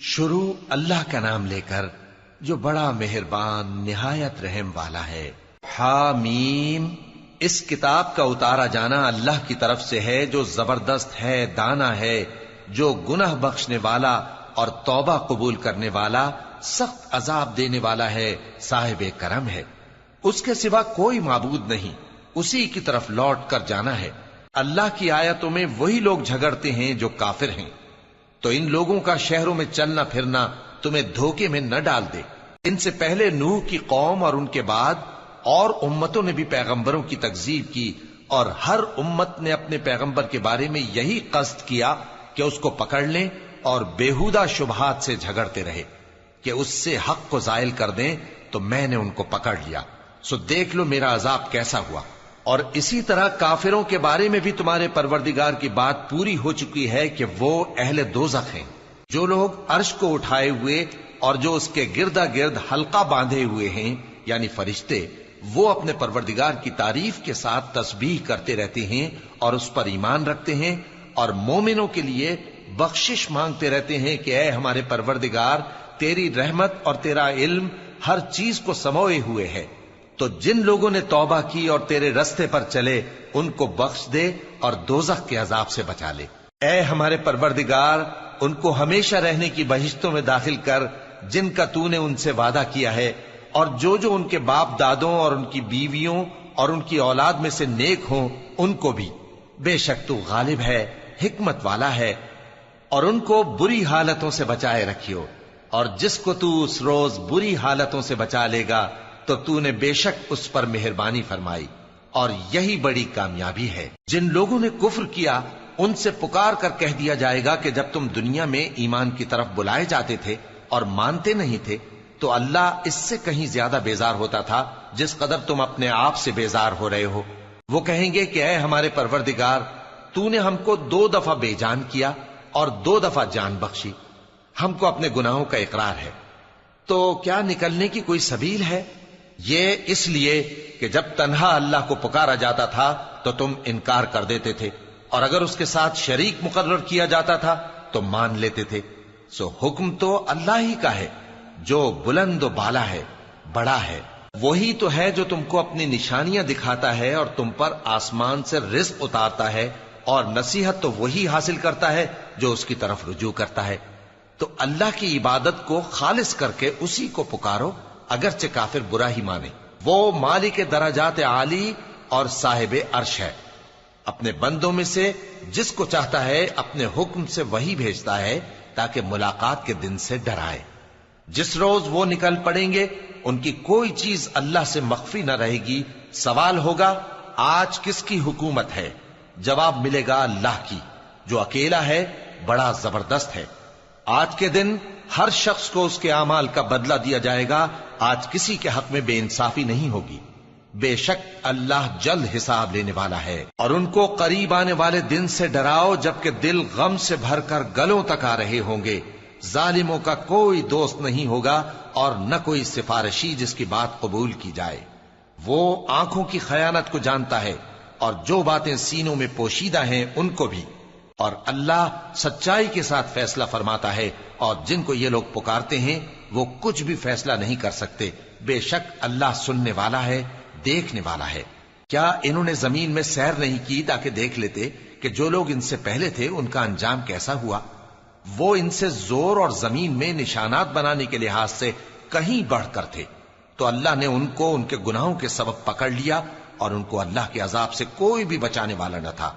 شروع اللہ کا نام لے کر جو بڑا مہربان نہایت رحم والا ہے۔ حامیم، اس کتاب کا اتارا جانا اللہ کی طرف سے ہے جو زبردست ہے، دانا ہے، جو گناہ بخشنے والا اور توبہ قبول کرنے والا، سخت عذاب دینے والا ہے، صاحب کرم ہے۔ اس کے سوا کوئی معبود نہیں، اسی کی طرف لوٹ کر جانا ہے۔ اللہ کی آیتوں میں وہی لوگ جھگڑتے ہیں جو کافر ہیں، تو ان لوگوں کا شہروں میں چلنا پھرنا تمہیں دھوکے میں نہ ڈال دے۔ ان سے پہلے نوح کی قوم اور ان کے بعد اور امتوں نے بھی پیغمبروں کی تکذیب کی، اور ہر امت نے اپنے پیغمبر کے بارے میں یہی قصد کیا کہ اس کو پکڑ لیں اور بیہودہ شبہات سے جھگڑتے رہے کہ اس سے حق کو زائل کر دیں، تو میں نے ان کو پکڑ لیا، سو دیکھ لو میرا عذاب کیسا ہوا۔ اور اسی طرح کافروں کے بارے میں بھی تمہارے پروردگار کی بات پوری ہو چکی ہے کہ وہ اہل دوزخ ہیں۔ جو لوگ عرش کو اٹھائے ہوئے اور جو اس کے گردا گرد حلقہ باندھے ہوئے ہیں یعنی فرشتے، وہ اپنے پروردگار کی تعریف کے ساتھ تسبیح کرتے رہتے ہیں اور اس پر ایمان رکھتے ہیں، اور مومنوں کے لیے بخشش مانگتے رہتے ہیں کہ اے ہمارے پروردگار، تیری رحمت اور تیرا علم ہر چیز کو سموئے ہوئے ہے، تو جن لوگوں نے توبہ کی اور تیرے رستے پر چلے ان کو بخش دے اور دوزخ کے عذاب سے بچا لے۔ اے ہمارے پروردگار، ان کو ہمیشہ رہنے کی بہشتوں میں داخل کر جن کا تو نے ان سے وعدہ کیا ہے، اور جو جو ان کے باپ دادوں اور ان کی بیویوں اور ان کی اولاد میں سے نیک ہوں ان کو بھی۔ بے شک تو غالب ہے، حکمت والا ہے۔ اور ان کو بری حالتوں سے بچائے رکھیو، اور جس کو تو اس روز بری حالتوں سے بچا لے گا تو نے بے شک اس پر مہربانی فرمائی، اور یہی بڑی کامیابی ہے۔ جن لوگوں نے کفر کیا ان سے پکار کر کہہ دیا جائے گا کہ جب تم دنیا میں ایمان کی طرف بلائے جاتے تھے اور مانتے نہیں تھے تو اللہ اس سے کہیں زیادہ بیزار ہوتا تھا جس قدر تم اپنے آپ سے بیزار ہو رہے ہو۔ وہ کہیں گے کہ اے ہمارے پروردگار، تو نے ہم کو 2 دفعہ بے جان کیا اور 2 دفعہ جان بخشی، ہم کو اپنے گناہوں کا اقرار ہے، تو کیا نکلنے کی کوئی سبیل ہے؟ یہ اس لیے کہ جب تنہا اللہ کو پکارا جاتا تھا تو تم انکار کر دیتے تھے، اور اگر اس کے ساتھ شریک مقرر کیا جاتا تھا تو مان لیتے تھے۔ سو حکم تو اللہ ہی کا ہے جو بلند و بالا ہے، بڑا ہے۔ وہی تو ہے جو تم کو اپنی نشانیاں دکھاتا ہے اور تم پر آسمان سے رزق اتارتا ہے، اور نصیحت تو وہی حاصل کرتا ہے جو اس کی طرف رجوع کرتا ہے۔ تو اللہ کی عبادت کو خالص کر کے اسی کو پکارو، اگرچہ کافر برا ہی مانے۔ وہ مالک درجات عالی اور صاحب عرش ہے، اپنے بندوں میں سے جس کو چاہتا ہے اپنے حکم سے وہی بھیجتا ہے تاکہ ملاقات کے دن سے ڈرائے۔ جس روز وہ نکل پڑیں گے ان کی کوئی چیز اللہ سے مخفی نہ رہے گی۔ سوال ہوگا آج کس کی حکومت ہے؟ جواب ملے گا اللہ کی، جو اکیلا ہے، بڑا زبردست ہے۔ آج کے دن ہر شخص کو اس کے اعمال کا بدلہ دیا جائے گا، آج کسی کے حق میں بے انصافی نہیں ہوگی۔ بے شک اللہ جلد حساب لینے والا ہے۔ اور ان کو قریب آنے والے دن سے ڈراؤ جبکہ دل غم سے بھر کر گلوں تک آ رہے ہوں گے۔ ظالموں کا کوئی دوست نہیں ہوگا اور نہ کوئی سفارشی جس کی بات قبول کی جائے۔ وہ آنکھوں کی خیانت کو جانتا ہے اور جو باتیں سینوں میں پوشیدہ ہیں ان کو بھی، اور اللہ سچائی کے ساتھ فیصلہ فرماتا ہے، اور جن کو یہ لوگ پکارتے ہیں وہ کچھ بھی فیصلہ نہیں کر سکتے۔ بے شک اللہ سننے والا ہے، دیکھنے والا ہے۔ کیا انہوں نے زمین میں سیر نہیں کی تاکہ دیکھ لیتے کہ جو لوگ ان سے پہلے تھے ان کا انجام کیسا ہوا؟ وہ ان سے زور اور زمین میں نشانات بنانے کے لحاظ سے کہیں بڑھ کر تھے، تو اللہ نے ان کو ان کے گناہوں کے سبب پکڑ لیا، اور ان کو اللہ کے عذاب سے کوئی بھی بچانے والا نہ تھا۔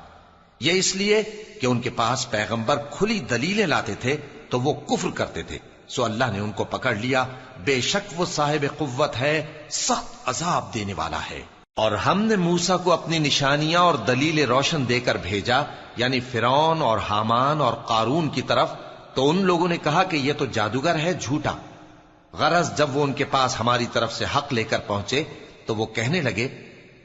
یہ اس لیے کہ ان کے پاس پیغمبر کھلی دلیلیں لاتے تھے تو وہ کفر کرتے تھے، سو اللہ نے ان کو پکڑ لیا۔ بے شک وہ صاحب قوت ہے، سخت عذاب دینے والا ہے۔ اور ہم نے موسیٰ کو اپنی نشانیاں اور دلیل روشن دے کر بھیجا، یعنی فرعون اور حامان اور قارون کی طرف، تو ان لوگوں نے کہا کہ یہ تو جادوگر ہے، جھوٹا۔ غرض جب وہ ان کے پاس ہماری طرف سے حق لے کر پہنچے تو وہ کہنے لگے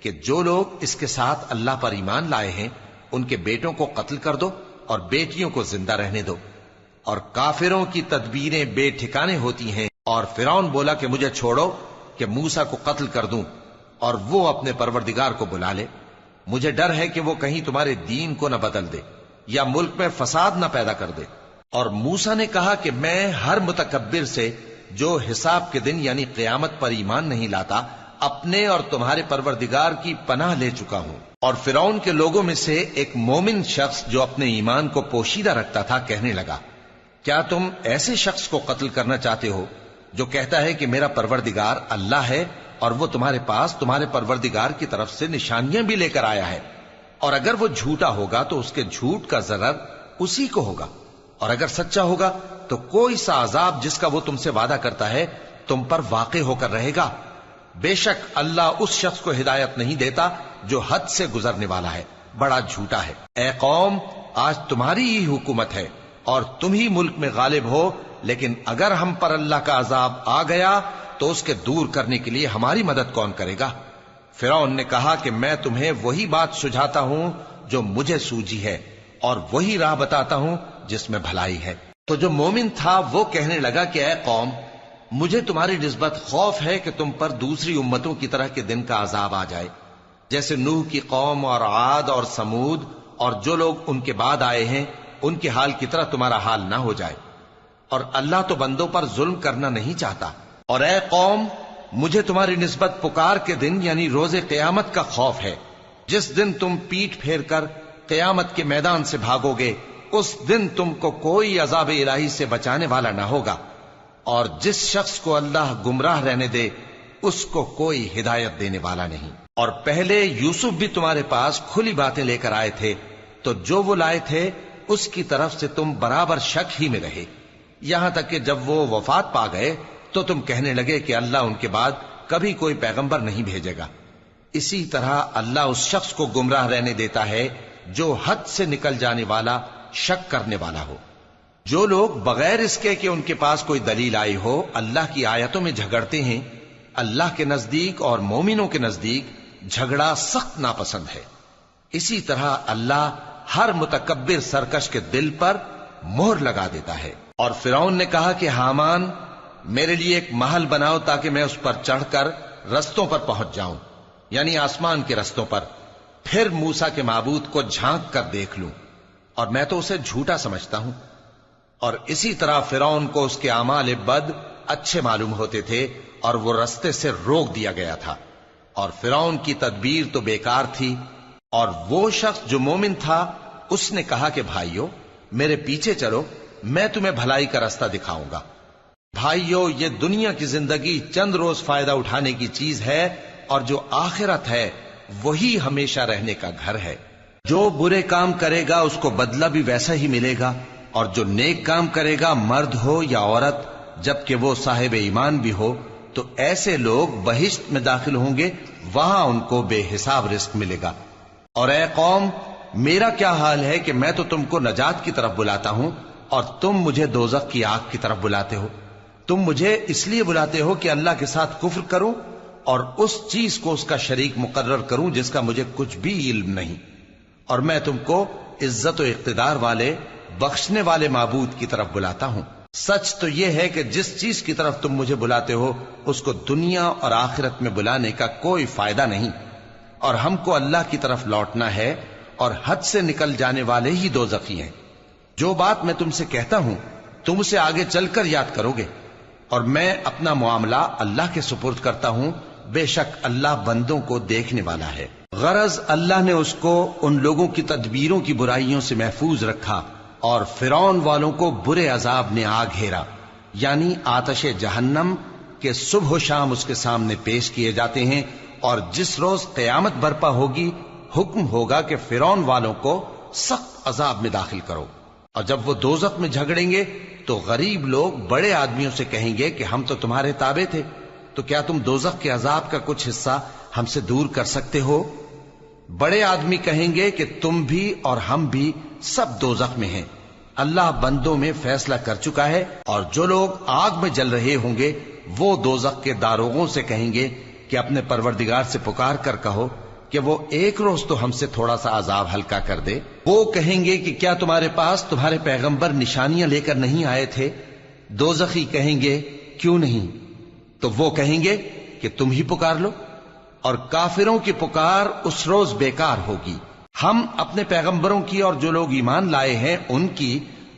کہ جو لوگ اس کے ساتھ اللہ پر ایمان لائے ہیں ان کے بیٹوں کو قتل کر دو اور بیٹیوں کو زندہ رہنے دو۔ اور کافروں کی تدبیریں بے ٹھکانے ہوتی ہیں، اور فرعون بولا کہ مجھے چھوڑو کہ موسیٰ کو قتل کر دوں اور وہ اپنے پروردگار کو بلا لے۔ مجھے ڈر ہے کہ وہ کہیں تمہارے دین کو نہ بدل دے یا ملک میں فساد نہ پیدا کر دے۔ اور موسیٰ نے کہا کہ میں ہر متکبر سے جو حساب کے دن یعنی قیامت پر ایمان نہیں لاتا اپنے اور تمہارے پروردگار کی پناہ لے چکا ہوں۔ اور فرعون کے لوگوں میں سے ایک مومن شخص جو اپنے ایمان کو پوشیدہ رکھتا تھا کہنے لگا، کیا تم ایسے شخص کو قتل کرنا چاہتے ہو جو کہتا ہے کہ میرا پروردگار اللہ ہے اور وہ تمہارے پاس تمہارے پروردگار کی طرف سے نشانیاں بھی لے کر آیا ہے، اور اگر وہ جھوٹا ہوگا تو اس کے جھوٹ کا ضرر اسی کو ہوگا، اور اگر سچا ہوگا تو کوئی سا عذاب جس کا وہ تم سے وعدہ کرتا ہے تم پر واقع ہو کر رہے گا۔ بے شک اللہ اس شخص کو ہدایت نہیں دیتا جو حد سے گزرنے والا ہے، بڑا جھوٹا ہے۔ اے قوم، آج تمہاری ہی حکومت ہے اور تم ہی ملک میں غالب ہو، لیکن اگر ہم پر اللہ کا عذاب آ گیا تو اس کے دور کرنے کے لیے ہماری مدد کون کرے گا؟ فرعون نے کہا کہ میں تمہیں وہی بات سجھاتا ہوں جو مجھے سوجھی ہے اور وہی راہ بتاتا ہوں جس میں بھلائی ہے۔ تو جو مومن تھا وہ کہنے لگا کہ اے قوم، مجھے تمہاری نسبت خوف ہے کہ تم پر دوسری امتوں کی طرح کے دن کا عذاب آ جائے، جیسے نوح کی قوم اور عاد اور سمود اور جو لوگ ان کے بعد آئے ہیں ان کے حال کی طرح تمہارا حال نہ ہو جائے، اور اللہ تو بندوں پر ظلم کرنا نہیں چاہتا۔ اور اے قوم، مجھے تمہاری نسبت پکار کے دن یعنی روز قیامت کا خوف ہے، جس دن تم پیٹ پھیر کر قیامت کے میدان سے بھاگو گے، اس دن تم کو کوئی عذاب الہی سے بچانے والا نہ ہوگا، اور جس شخص کو اللہ گمراہ رہنے دے اس کو کوئی ہدایت دینے والا نہیں۔ اور پہلے یوسف بھی تمہارے پاس کھلی باتیں لے کر آئے تھے، تو جو وہ لائے تھے اس کی طرف سے تم برابر شک ہی میں رہے، یہاں تک کہ جب وہ وفات پا گئے تو تم کہنے لگے کہ اللہ ان کے بعد کبھی کوئی پیغمبر نہیں بھیجے گا۔ اسی طرح اللہ اس شخص کو گمراہ رہنے دیتا ہے جو حد سے نکل جانے والا، شک کرنے والا ہو۔ جو لوگ بغیر اس کے کہ ان کے پاس کوئی دلیل آئی ہو اللہ کی آیتوں میں جھگڑتے ہیں، اللہ کے نزدیک اور مومنوں کے نزدیک جھگڑا سخت ناپسند ہے۔ اسی طرح اللہ ہر متکبر سرکش کے دل پر مہر لگا دیتا ہے۔ اور فرعون نے کہا کہ حامان، میرے لیے ایک محل بناؤ تاکہ میں اس پر چڑھ کر رستوں پر پہنچ جاؤں، یعنی آسمان کے رستوں پر، پھر موسیٰ کے معبود کو جھانک کر دیکھ لوں، اور میں تو اسے جھوٹا سمجھتا ہوں۔ اور اسی طرح فرعون کو اس کے اعمال بد اچھے معلوم ہوتے تھے اور وہ رستے سے روک دیا گیا تھا، اور فرعون کی تدبیر تو بیکار تھی۔ اور وہ شخص جو مومن تھا اس نے کہا کہ بھائیو، میرے پیچھے چلو، میں تمہیں بھلائی کا رستہ دکھاؤں گا۔ بھائیو، یہ دنیا کی زندگی چند روز فائدہ اٹھانے کی چیز ہے، اور جو آخرت ہے وہی ہمیشہ رہنے کا گھر ہے۔ جو برے کام کرے گا اس کو بدلہ بھی ویسا ہی ملے گا، اور جو نیک کام کرے گا، مرد ہو یا عورت، جبکہ وہ صاحب ایمان بھی ہو، تو ایسے لوگ بہشت میں داخل ہوں گے، وہاں ان کو بے حساب رزق ملے گا۔ اور اے قوم، میرا کیا حال ہے کہ میں تو تم کو نجات کی طرف بلاتا ہوں اور تم مجھے دوزخ کی آگ کی طرف بلاتے ہو۔ تم مجھے اس لیے بلاتے ہو کہ اللہ کے ساتھ کفر کروں اور اس چیز کو اس کا شریک مقرر کروں جس کا مجھے کچھ بھی علم نہیں، اور میں تم کو عزت و اقتدار والے، بخشنے والے معبود کی طرف بلاتا ہوں۔ سچ تو یہ ہے کہ جس چیز کی طرف تم مجھے بلاتے ہو اس کو دنیا اور آخرت میں بلانے کا کوئی فائدہ نہیں، اور ہم کو اللہ کی طرف لوٹنا ہے، اور حد سے نکل جانے والے ہی دوزخی ہیں۔ جو بات میں تم سے کہتا ہوں تم اسے آگے چل کر یاد کرو گے، اور میں اپنا معاملہ اللہ کے سپرد کرتا ہوں، بے شک اللہ بندوں کو دیکھنے والا ہے۔ غرض اللہ نے اس کو ان لوگوں کی تدبیروں کی برائیوں سے محفوظ رکھا، اور فرعون والوں کو برے عذاب نے آ گھیرا، یعنی آتش جہنم کے صبح و شام اس کے سامنے پیش کیے جاتے ہیں، اور جس روز قیامت برپا ہوگی حکم ہوگا کہ فرعون والوں کو سخت عذاب میں داخل کرو۔ اور جب وہ دوزخ میں جھگڑیں گے تو غریب لوگ بڑے آدمیوں سے کہیں گے کہ ہم تو تمہارے تابع تھے، تو کیا تم دوزخ کے عذاب کا کچھ حصہ ہم سے دور کر سکتے ہو؟ بڑے آدمی کہیں گے کہ تم بھی اور ہم بھی سب دوزخ میں ہیں، اللہ بندوں میں فیصلہ کر چکا ہے۔ اور جو لوگ آگ میں جل رہے ہوں گے وہ دوزخ کے داروغوں سے کہیں گے کہ اپنے پروردگار سے پکار کر کہو کہ وہ ایک روز تو ہم سے تھوڑا سا عذاب ہلکا کر دے۔ وہ کہیں گے کہ کیا تمہارے پاس تمہارے پیغمبر نشانیاں لے کر نہیں آئے تھے؟ دوزخی کہیں گے کیوں نہیں؟ تو وہ کہیں گے کہ تم ہی پکار لو، اور کافروں کی پکار اس روز بیکار ہوگی۔ ہم اپنے پیغمبروں کی اور جو لوگ ایمان لائے ہیں ان کی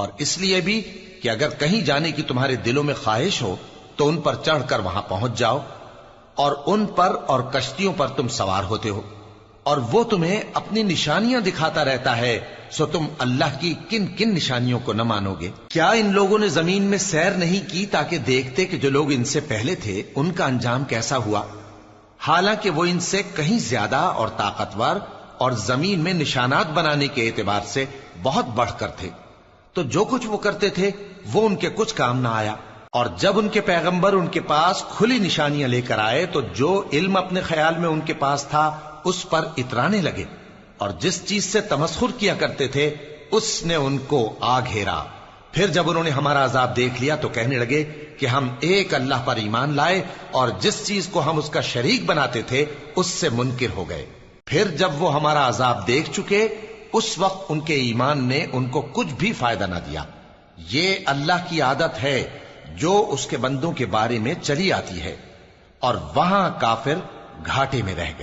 اور اس لیے بھی کہ اگر کہیں جانے کی تمہارے دلوں میں خواہش ہو تو ان پر چڑھ کر وہاں پہنچ جاؤ، اور ان پر اور کشتیوں پر تم سوار ہوتے ہو، اور وہ تمہیں اپنی نشانیاں دکھاتا رہتا ہے، سو تم اللہ کی کن کن نشانیوں کو نہ مانو گے؟ کیا ان لوگوں نے زمین میں سیر نہیں کی تاکہ دیکھتے کہ جو لوگ ان سے پہلے تھے ان کا انجام کیسا ہوا، حالانکہ وہ ان سے کہیں زیادہ اور طاقتور اور زمین میں نشانات بنانے کے اعتبار سے بہت بڑھ کر تھے، تو جو کچھ وہ کرتے تھے وہ ان کے کچھ کام نہ آیا۔ اور جب ان کے پیغمبر ان کے پاس کھلی نشانیاں لے کر آئے تو جو علم اپنے خیال میں ان کے پاس تھا اس پر اترانے لگے، اور جس چیز سے تمسخر کیا کرتے تھے اس نے ان کو آ گھیرا۔ پھر جب انہوں نے ہمارا عذاب دیکھ لیا تو کہنے لگے کہ ہم ایک اللہ پر ایمان لائے، اور جس چیز کو ہم اس کا شریک بناتے تھے اس سے منکر ہو گئے۔ پھر جب وہ ہمارا عذاب دیکھ چکے اس وقت ان کے ایمان نے ان کو کچھ بھی فائدہ نہ دیا۔ یہ اللہ کی عادت ہے جو اس کے بندوں کے بارے میں چلی آتی ہے، اور وہاں کافر گھاٹے میں رہ گئے۔